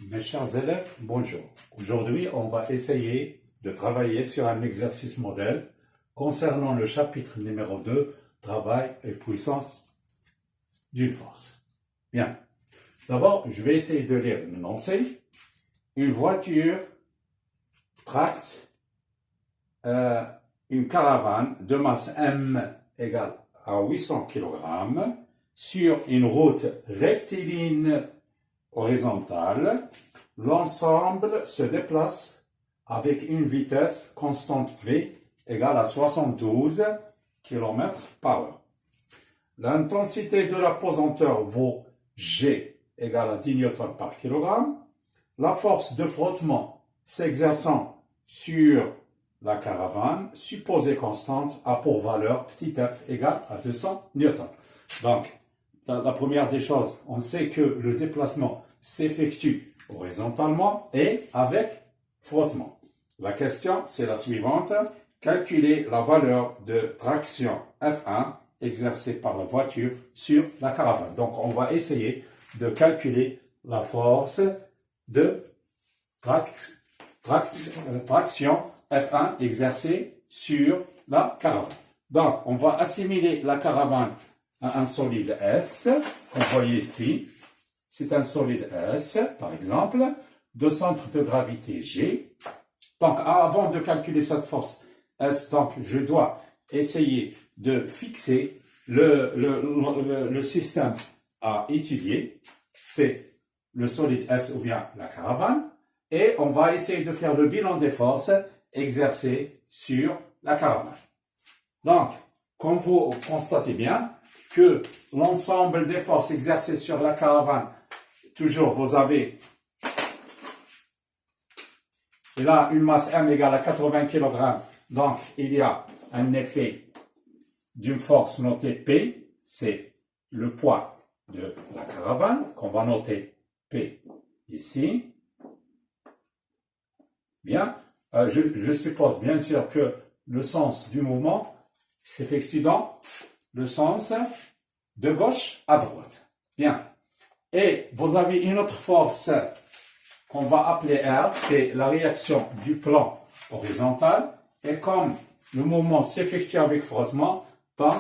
Mes chers élèves, bonjour. Aujourd'hui, on va essayer de travailler sur un exercice modèle concernant le chapitre numéro 2, travail et puissance d'une force. Bien. D'abord, je vais essayer de lire l'énoncé. Une voiture tracte une caravane de masse M égale à 800 kg sur une route rectiligne horizontale. L'ensemble se déplace avec une vitesse constante V égale à 72 km/h. L'intensité de la pesanteur vaut G égale à 10 N par kg. La force de frottement s'exerçant sur la caravane, supposée constante, a pour valeur petit f égale à 200 N. Donc, la première des choses, on sait que le déplacement s'effectue horizontalement et avec frottement. La question, c'est la suivante. Calculer la valeur de traction F1 exercée par la voiture sur la caravane. Donc, on va essayer de calculer la force de traction F1 exercée sur la caravane. Donc, on va assimiler la caravane à un solide S, qu'on voit ici. C'est un solide S, par exemple, de centre de gravité G. Donc, avant de calculer cette force S, donc, je dois essayer de fixer le système à étudier. C'est le solide S ou bien la caravane. Et on va essayer de faire le bilan des forces exercées sur la caravane. Donc, comme vous constatez bien que l'ensemble des forces exercées sur la caravane, toujours vous avez, il a une masse M égale à 80 kg, donc il y a un effet d'une force notée P, c'est le poids de la caravane, qu'on va noter P ici. Bien, je suppose bien sûr que le sens du mouvement s'effectue dans le sens de gauche à droite. Bien. Et vous avez une autre force qu'on va appeler R, c'est la réaction du plan horizontal. Et comme le mouvement s'effectue avec frottement, donc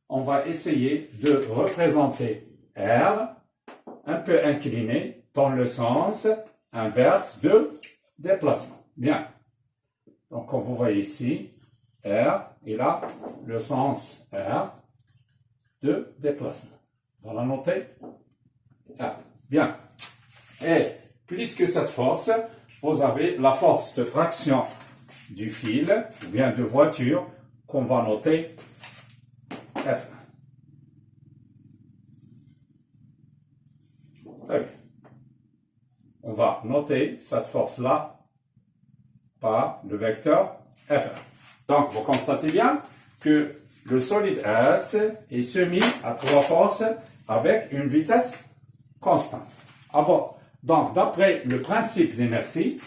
on va essayer de représenter R un peu incliné dans le sens inverse de déplacement. Bien. Donc, comme vous voyez ici, R, il a le sens R de déplacement. On va la noter R. Bien. Et puisque cette force, vous avez la force de traction du fil, ou bien de voiture, qu'on va noter F. Très bien. On va noter cette force-là par le vecteur F1. Donc, vous constatez bien que le solide S est soumis à trois forces avec une vitesse constante. Ah bon, donc, d'après le principe d'inertie,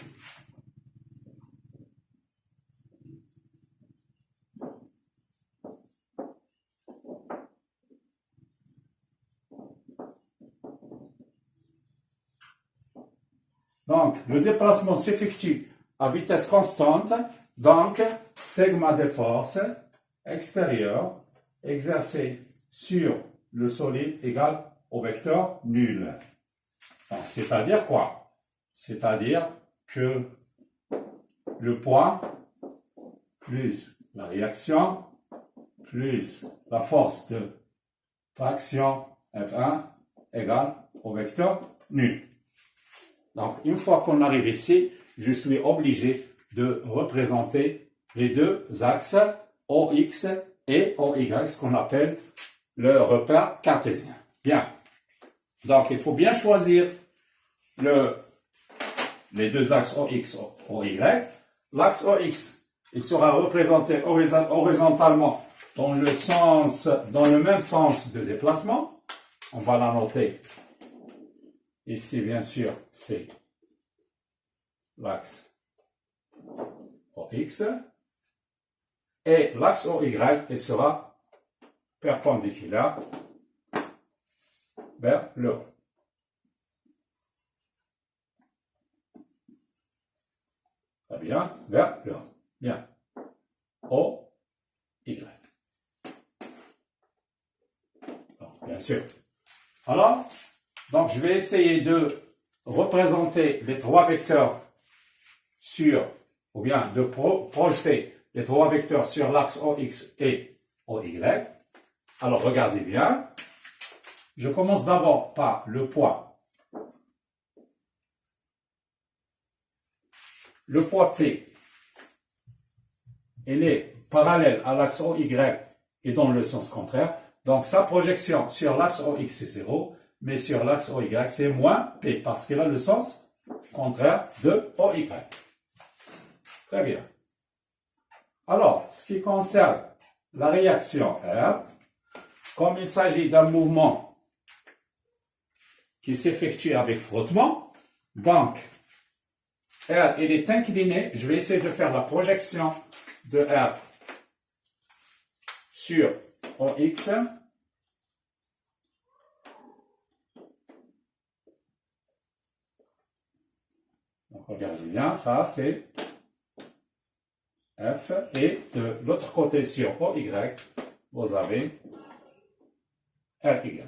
donc, le déplacement s'effectue à vitesse constante, donc, sigma des forces extérieures exercées sur le solide égale au vecteur nul. C'est-à-dire quoi? C'est-à-dire que le poids plus la réaction plus la force de traction F1 égale au vecteur nul. Donc, une fois qu'on arrive ici, je suis obligé de représenter les deux axes OX et OY, ce qu'on appelle le repère cartésien. Bien. Donc, il faut bien choisir les deux axes OX, OY. L'axe OX, il sera représenté horizontalement dans le même sens de déplacement. On va la noter. Ici, bien sûr, c'est l'axe OX. Et l'axe OY, il sera perpendiculaire vers le haut. bien, vers le haut. Bien. O, Y. Donc, bien sûr. Alors, donc je vais essayer de représenter les trois vecteurs sur, ou bien de projeter les trois vecteurs sur l'axe OX et OY. Alors, regardez bien. Je commence d'abord par le poids. Le poids P, il est parallèle à l'axe OY et dans le sens contraire. Donc, sa projection sur l'axe OX, c'est 0, mais sur l'axe OY, c'est moins P, parce qu'il a le sens contraire de OY. Très bien. Alors, ce qui concerne la réaction R, comme il s'agit d'un mouvement qui s'effectue avec frottement, donc R, il est incliné. Je vais essayer de faire la projection de R sur OX. Donc, regardez bien, ça c'est F. Et de l'autre côté sur OY, vous avez RY.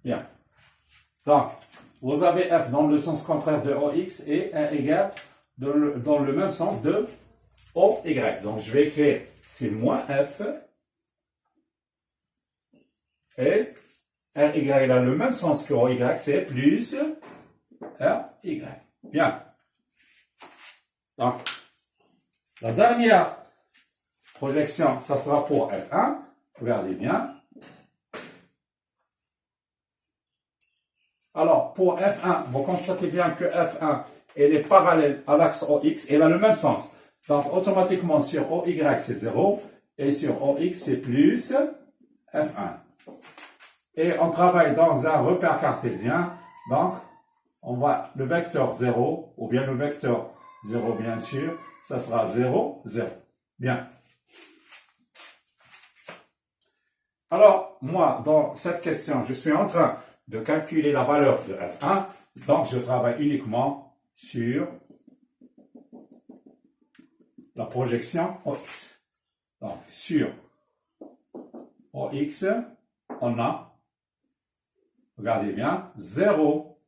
Bien. Donc, vous avez F dans le sens contraire de OX et RY dans le même sens de OY. Donc, je vais écrire, c'est moins F et RY a le même sens que OY, c'est plus RY. Bien. Donc, la dernière projection, ça sera pour F1. Regardez bien. Alors, pour F1, vous constatez bien que F1, elle est parallèle à l'axe OX, elle a le même sens. Donc, automatiquement, sur OY, c'est 0, et sur OX, c'est plus F1. Et on travaille dans un repère cartésien, donc, on va, le vecteur 0, ou bien le vecteur 0, bien sûr, ça sera 0, 0. Bien. Alors, moi, dans cette question, je suis en train de calculer la valeur de F1, donc je travaille uniquement sur la projection OX. Donc, sur OX, on a, regardez bien, 0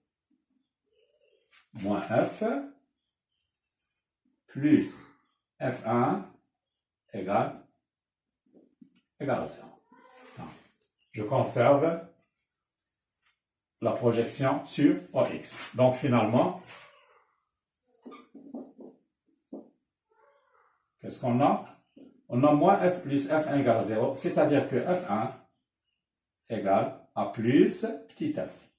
moins F plus F1 égale 0. Donc, je conserve la projection sur OX. Donc, finalement, qu'est-ce qu'on a? On a moins F plus F1 égale 0, c'est-à-dire que F1 égale à plus petit f.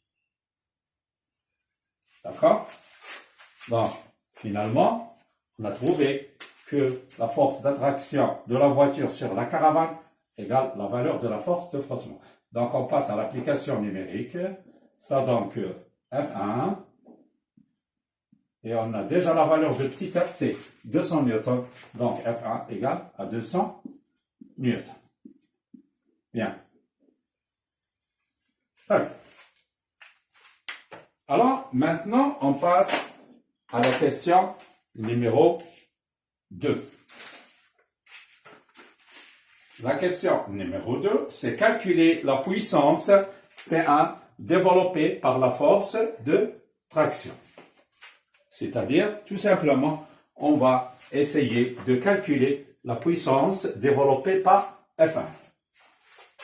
D'accord? Donc, finalement, on a trouvé que la force d'attraction de la voiture sur la caravane égale la valeur de la force de frottement. Donc, on passe à l'application numérique. Ça donne que F1, et on a déjà la valeur de petit f, c'est 200 newtons. Donc, F1 égale à 200 newtons. Bien. Très bien. Alors, maintenant, on passe à la question numéro 2. La question numéro 2, c'est calculer la puissance P1 développée par la force de traction. C'est-à-dire, tout simplement, on va essayer de calculer la puissance développée par F1.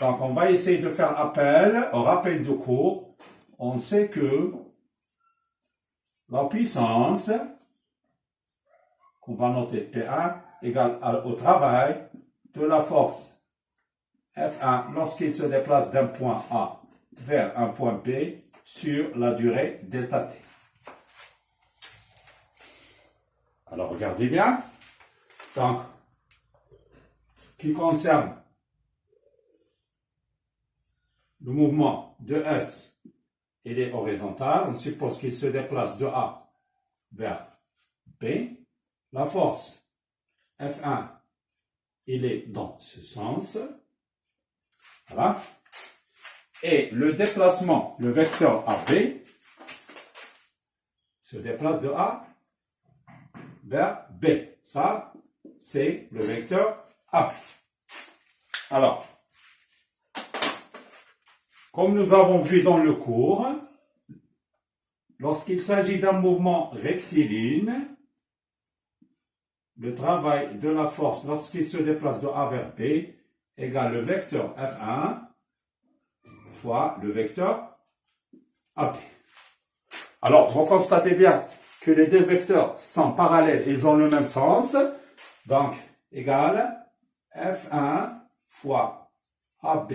Donc, on va essayer de faire appel au rappel de cours. On sait que la puissance, qu'on va noter P1, égale au travail de la force F1 lorsqu'il se déplace d'un point A vers un point B sur la durée delta t. Alors, regardez bien. Donc, ce qui concerne le mouvement de S, il est horizontal. On suppose qu'il se déplace de A vers B. La force F1, il est dans ce sens. Voilà. Et le déplacement, le vecteur AB, se déplace de A vers B. Ça, c'est le vecteur AB. Alors, comme nous avons vu dans le cours, lorsqu'il s'agit d'un mouvement rectiligne, le travail de la force lorsqu'il se déplace de A vers B égale le vecteur F1 fois le vecteur AB. Alors, vous constatez bien que les deux vecteurs sont parallèles, ils ont le même sens. Donc, égale F1 fois AB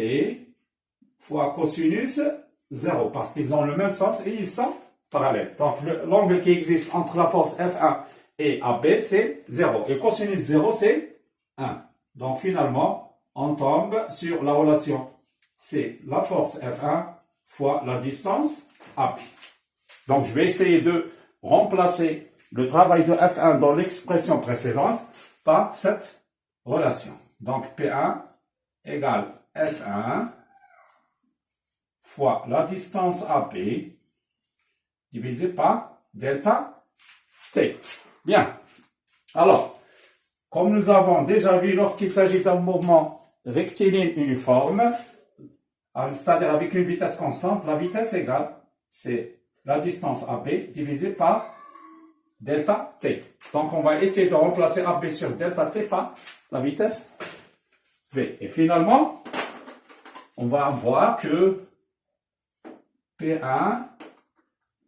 fois cosinus 0, parce qu'ils ont le même sens et ils sont parallèles. Donc, l'angle qui existe entre la force F1 et AB, c'est 0. Et cosinus 0, c'est 1. Donc, finalement, on tombe sur la relation. C'est la force F1 fois la distance AB. Donc, je vais essayer de remplacer le travail de F1 dans l'expression précédente par cette relation. Donc, P1 égale F1 fois la distance AB divisé par delta T. Bien. Alors, comme nous avons déjà vu lorsqu'il s'agit d'un mouvement rectiligne uniforme, c'est-à-dire avec une vitesse constante, la vitesse égale, c'est la distance AB divisée par delta T. Donc, on va essayer de remplacer AB sur delta T par la vitesse V. Et finalement, on va avoir que P1,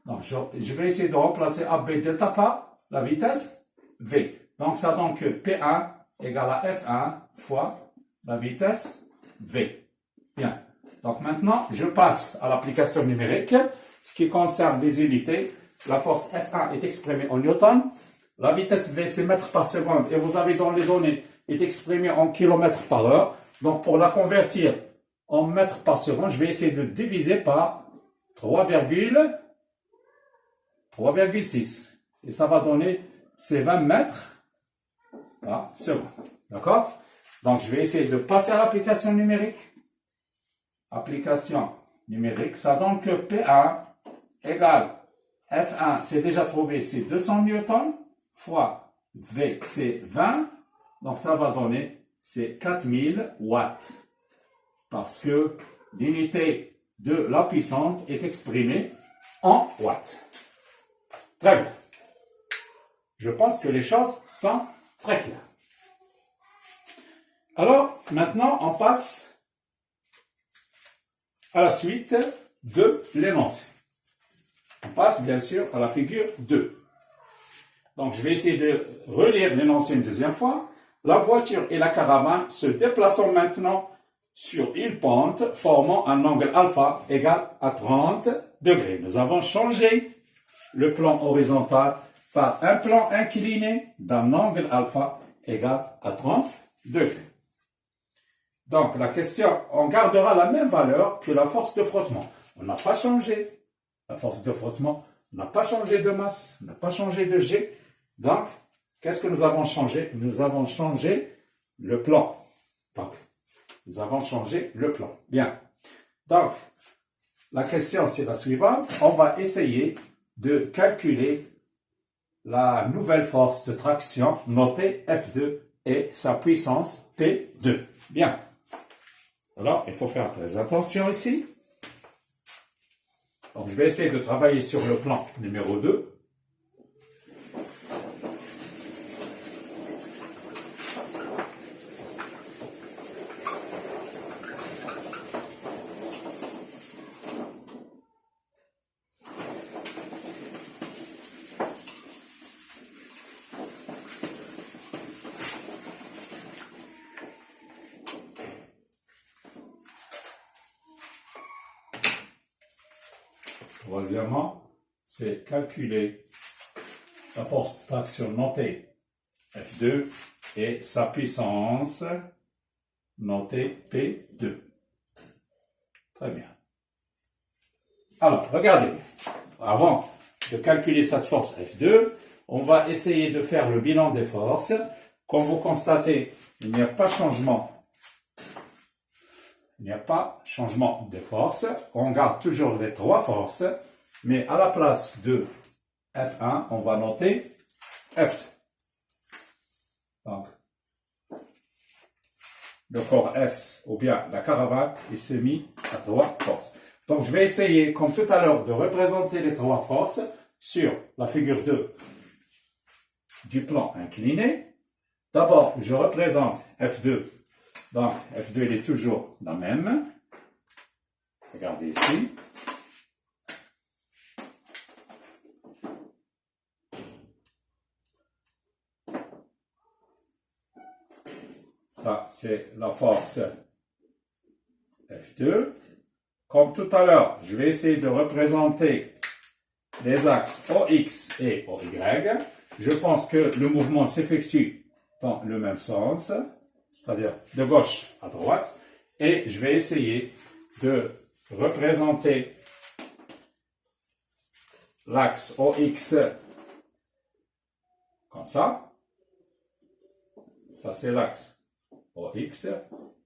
donc je vais essayer de remplacer AB delta par la vitesse V. Donc, ça donne que P1 égale à F1 fois la vitesse V. Bien. Donc, maintenant, je passe à l'application numérique. Ce qui concerne les unités, la force F1 est exprimée en newton. La vitesse V, c'est mètres par seconde. Et vous avez dans les données, est exprimée en kilomètres par heure. Donc, pour la convertir en mètres par seconde, je vais essayer de diviser par 3,6. Et ça va donner, c'est 20 mètres par seconde. D'accord? Donc, je vais essayer de passer à l'application numérique. Application numérique, ça donne que P1 égale F1, c'est déjà trouvé, c'est 200 newtons, fois V, c'est 20. Donc, ça va donner, c'est 4000 watts. Parce que l'unité de la puissance est exprimée en watts. Très bien. Je pense que les choses sont très claires. Alors, maintenant, on passe à la suite de l'énoncé. On passe, bien sûr, à la figure 2. Donc, je vais essayer de relire l'énoncé une deuxième fois. La voiture et la caravane se déplaçant maintenant sur une pente formant un angle alpha égal à 30 degrés. Nous avons changé le plan horizontal par un plan incliné d'un angle alpha égal à 30 degrés. Donc, la question, on gardera la même valeur que la force de frottement. On n'a pas changé la force de frottement, on n'a pas changé de masse, on n'a pas changé de G. Donc, qu'est-ce que nous avons changé? Nous avons changé le plan. Donc, nous avons changé le plan. Bien. Donc, la question, c'est la suivante. On va essayer de calculer la nouvelle force de traction notée F2 et sa puissance P2. Bien. Alors, il faut faire très attention ici. Donc, je vais essayer de travailler sur le plan numéro 2. Troisièmement, c'est calculer la force de traction notée F2 et sa puissance notée P2. Très bien. Alors, regardez, avant de calculer cette force F2, on va essayer de faire le bilan des forces. Comme vous constatez, il n'y a pas de changement il n'y a pas changement de force. On garde toujours les trois forces, mais à la place de F1, on va noter F2. Donc, le corps S ou bien la caravane est soumis à trois forces. Donc, je vais essayer, comme tout à l'heure, de représenter les trois forces sur la figure 2 du plan incliné. D'abord, je représente F2. Donc, F2, il est toujours la même. Regardez ici. Ça, c'est la force F2. Comme tout à l'heure, je vais essayer de représenter les axes OX et OY. Je pense que le mouvement s'effectue dans le même sens, c'est-à-dire de gauche à droite. Et je vais essayer de représenter l'axe OX comme ça. Ça, c'est l'axe OX.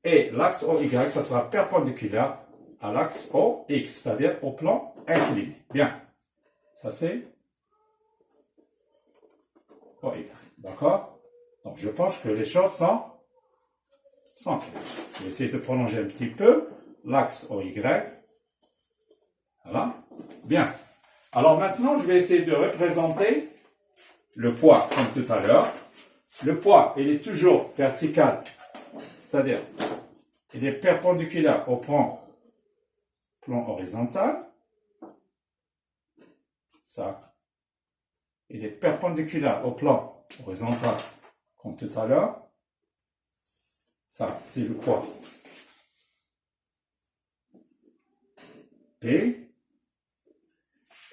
Et l'axe OY, ça sera perpendiculaire à l'axe OX, c'est-à-dire au plan incliné. Bien. Ça, c'est OY. D'accord? Donc, je pense que les choses sont claires. Je vais essayer de prolonger un petit peu l'axe OY. Voilà. Bien. Alors, maintenant, je vais essayer de représenter le poids comme tout à l'heure. Le poids, il est toujours vertical, c'est-à-dire, il est perpendiculaire au plan horizontal. Ça, il est perpendiculaire au plan horizontal, comme tout à l'heure. Ça, c'est le poids P.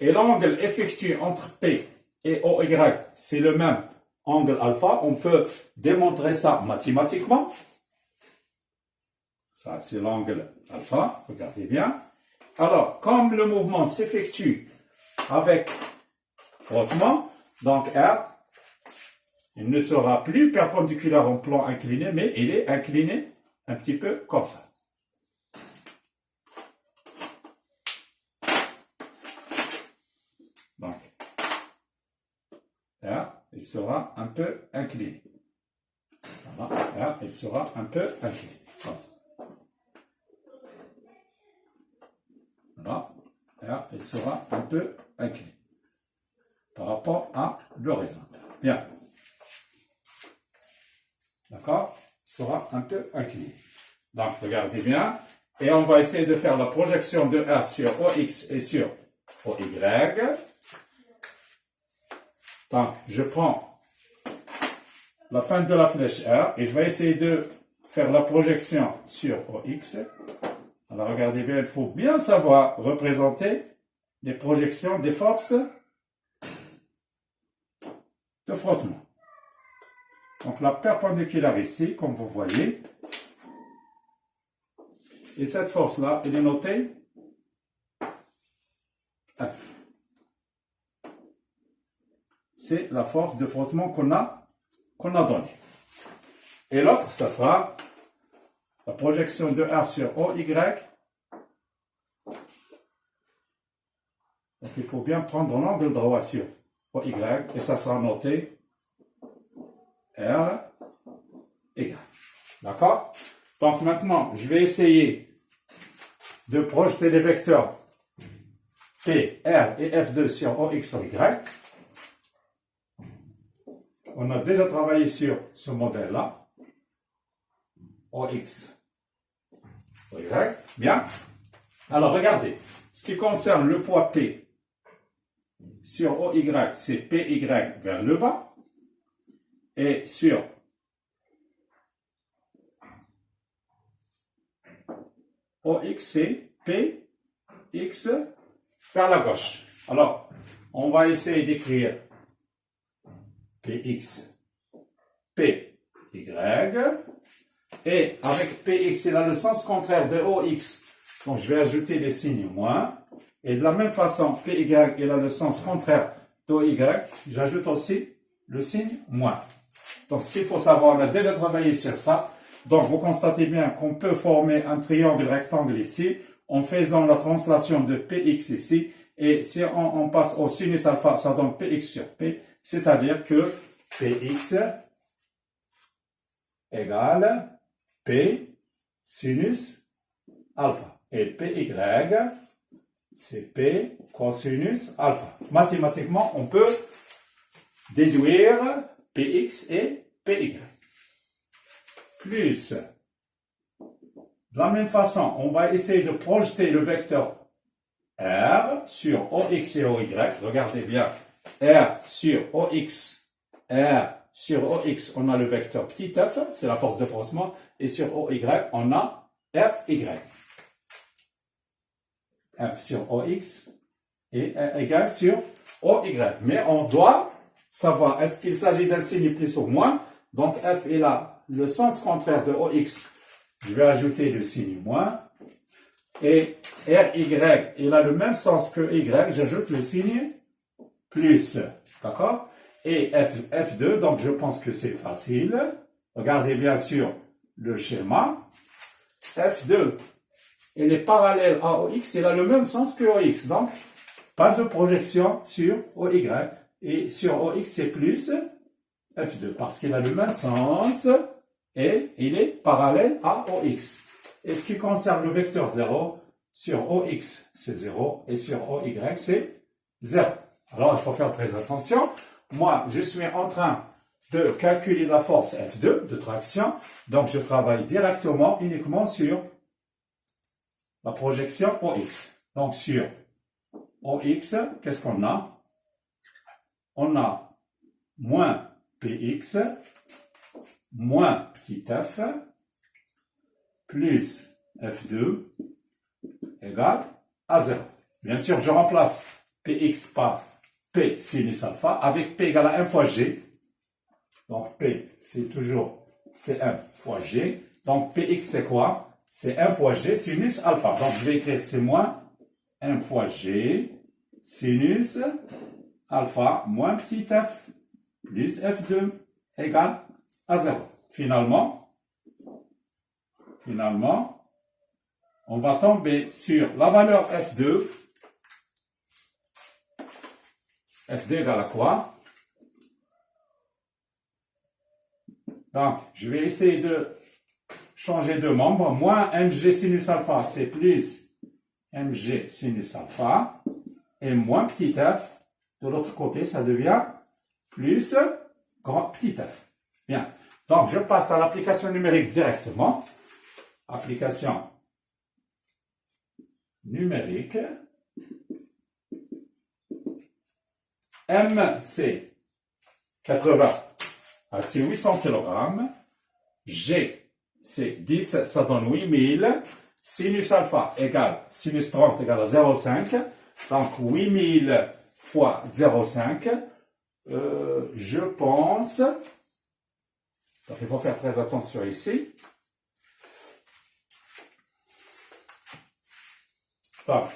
Et l'angle effectué entre P et OY, c'est le même angle alpha. On peut démontrer ça mathématiquement. Ça, c'est l'angle alpha. Regardez bien. Alors, comme le mouvement s'effectue avec frottement, donc R, il ne sera plus perpendiculaire en plan incliné, mais il est incliné un petit peu comme ça. Donc, R, il sera un peu incliné. Voilà, R, il sera un peu incliné. Comme ça. Voilà, R, il sera un peu incliné par rapport à l'horizontal. Bien. D'accord? Il sera un peu incliné. Donc, regardez bien. Et on va essayer de faire la projection de R sur OX et sur OY. Donc, je prends la fin de la flèche R et je vais essayer de faire la projection sur OX. Alors, regardez bien, il faut bien savoir représenter les projections des forces de frottement. Donc, la perpendiculaire ici, comme vous voyez. Et cette force-là, elle est notée F. C'est la force de frottement qu'on a donnée. Et l'autre, ça sera la projection de R sur OY. Donc, il faut bien prendre l'angle droit sur OY. Et ça sera noté R, Y. D'accord? Donc maintenant, je vais essayer de projeter les vecteurs P, R et F2 sur OX, OY. On a déjà travaillé sur ce modèle-là. OX, OY. Bien. Alors regardez, ce qui concerne le poids P sur OY, c'est PY vers le bas. Et sur OX, c'est PX vers la gauche. Alors, on va essayer d'écrire PX, PY. Et avec PX, il a le sens contraire de OX. Donc, je vais ajouter les signes moins. Et de la même façon, PY, il a le sens contraire d'OY. J'ajoute aussi le signe moins. Donc, ce qu'il faut savoir, on a déjà travaillé sur ça. Donc, vous constatez bien qu'on peut former un triangle rectangle ici en faisant la translation de Px ici. Et si on passe au sinus alpha, ça donne Px sur P, c'est-à-dire que Px égale P sinus alpha. Et Py, c'est P cosinus alpha. Mathématiquement, on peut déduire Px et Py. Plus, de la même façon, on va essayer de projeter le vecteur R sur OX et OY. Regardez bien, R sur OX, on a le vecteur petit f, c'est la force de frottement, et sur OY, on a RY. F sur OX et Y sur OY. Mais on doit savoir, est-ce qu'il s'agit d'un signe plus ou moins? Donc F est là, le sens contraire de OX, je vais ajouter le signe moins. Et RY, il a le même sens que Y, j'ajoute le signe plus. D'accord? Et F2, donc je pense que c'est facile. Regardez bien sûr le schéma. F2, il est parallèle à OX, il a le même sens que OX. Donc, pas de projection sur OY. Et sur OX, c'est plus F2, parce qu'il a le même sens et il est parallèle à OX. Et ce qui concerne le vecteur 0, sur OX, c'est 0, et sur OY, c'est 0. Alors, il faut faire très attention. Moi, je suis en train de calculer la force F2 de traction, donc je travaille directement, uniquement sur la projection OX. Donc, sur OX, qu'est-ce qu'on a? On a moins Px, moins petit f, plus F2 égale à 0. Bien sûr, je remplace Px par P sinus alpha avec P égale à 1 fois G. Donc P, c'est toujours C1 fois G. Donc Px, c'est quoi? C'est 1 fois G sinus alpha. Donc je vais écrire c'est moins 1 fois G sinus alpha moins petit f plus F2 égale à 0. Finalement, on va tomber sur la valeur F2. F2 égale à quoi? Donc, je vais essayer de changer de membre. Moins mg sinus alpha, c'est plus mg sinus alpha. Et moins petit f, de l'autre côté, ça devient plus grand petit f. Bien. Donc, je passe à l'application numérique directement. Application numérique. M, c'est 80. C'est 800 kg. G, c'est 10, ça donne 8000. Sinus alpha égale, sinus 30 égale à 0,5. Donc, 8000 fois 0,5. Je pense, donc il faut faire très attention ici. Donc,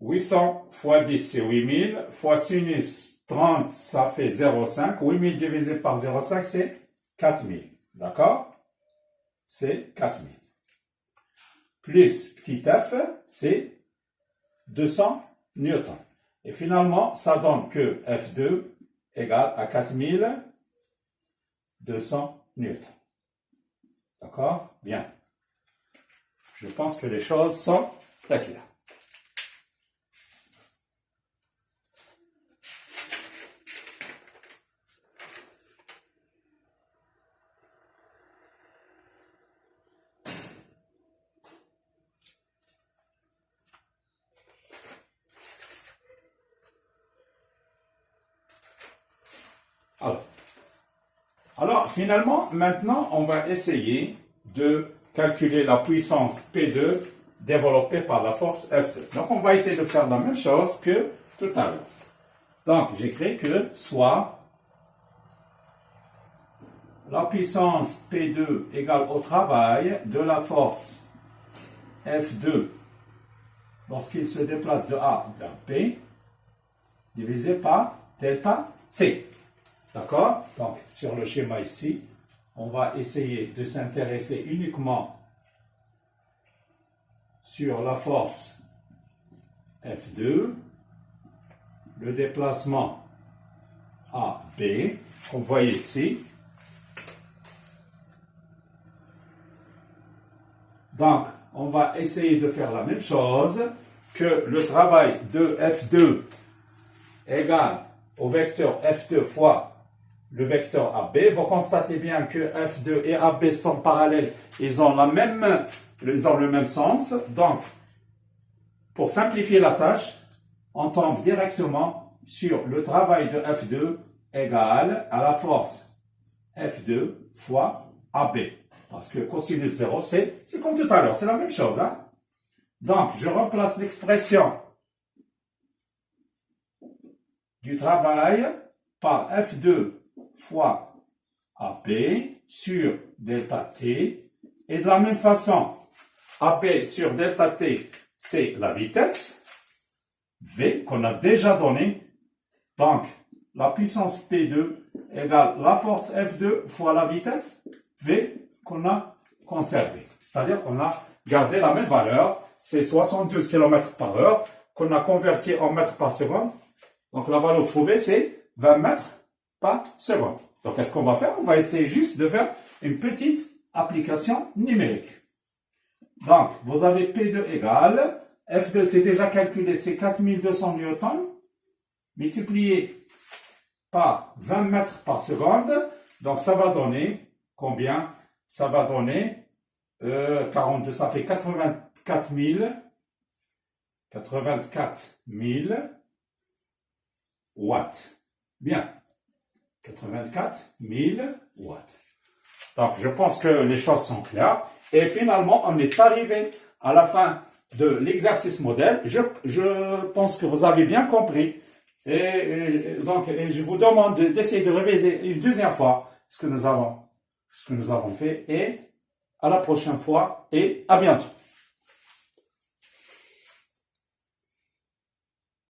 800 fois 10, c'est 8000, fois sinus 30, ça fait 0,5. 8000 divisé par 0,5, c'est 4000. D'accord? C'est 4000. Plus petit f, c'est 200 newtons. Et finalement, ça donne que F2 égale à 4200 newtons. D'accord? Bien. Je pense que les choses sont très claires. Alors, finalement, maintenant, on va essayer de calculer la puissance P2 développée par la force F2. Donc, on va essayer de faire la même chose que tout à l'heure. Donc, j'écris que soit la puissance P2 égale au travail de la force F2 lorsqu'il se déplace de A vers P divisé par delta T. D'accord? Donc, sur le schéma ici, on va essayer de s'intéresser uniquement sur la force F2, le déplacement AB, qu'on voit ici. Donc, on va essayer de faire la même chose, que le travail de F2 égale au vecteur F2 fois le vecteur AB. Vous constatez bien que F2 et AB sont parallèles, ils ont le même sens. Donc, pour simplifier la tâche, on tombe directement sur le travail de F2 égale à la force F2 fois AB. Parce que cosinus 0, c'est comme tout à l'heure, c'est la même chose. Hein? Donc, je remplace l'expression du travail par F2 fois AB sur delta T. Et de la même façon, AB sur delta T, c'est la vitesse V qu'on a déjà donnée. Donc, la puissance P2 égale la force F2 fois la vitesse V qu'on a conservée. C'est-à-dire qu'on a gardé la même valeur, c'est 72 km par heure, qu'on a converti en mètres par seconde. Donc, la valeur trouvée, c'est 20 mètres par seconde. Donc, qu'est-ce qu'on va faire? On va essayer juste de faire une petite application numérique. Donc, vous avez P2 égale, F2 c'est déjà calculé, c'est 4200 newtons, multiplié par 20 mètres par seconde. Donc, ça va donner combien? Ça va donner 42, ça fait 84 000 watts. Bien. 84 000 watts. Donc, je pense que les choses sont claires. Et finalement, on est arrivé à la fin de l'exercice modèle. Je pense que vous avez bien compris. Et je vous demande d'essayer de réviser une deuxième fois ce que nous avons fait. Et à la prochaine fois et à bientôt.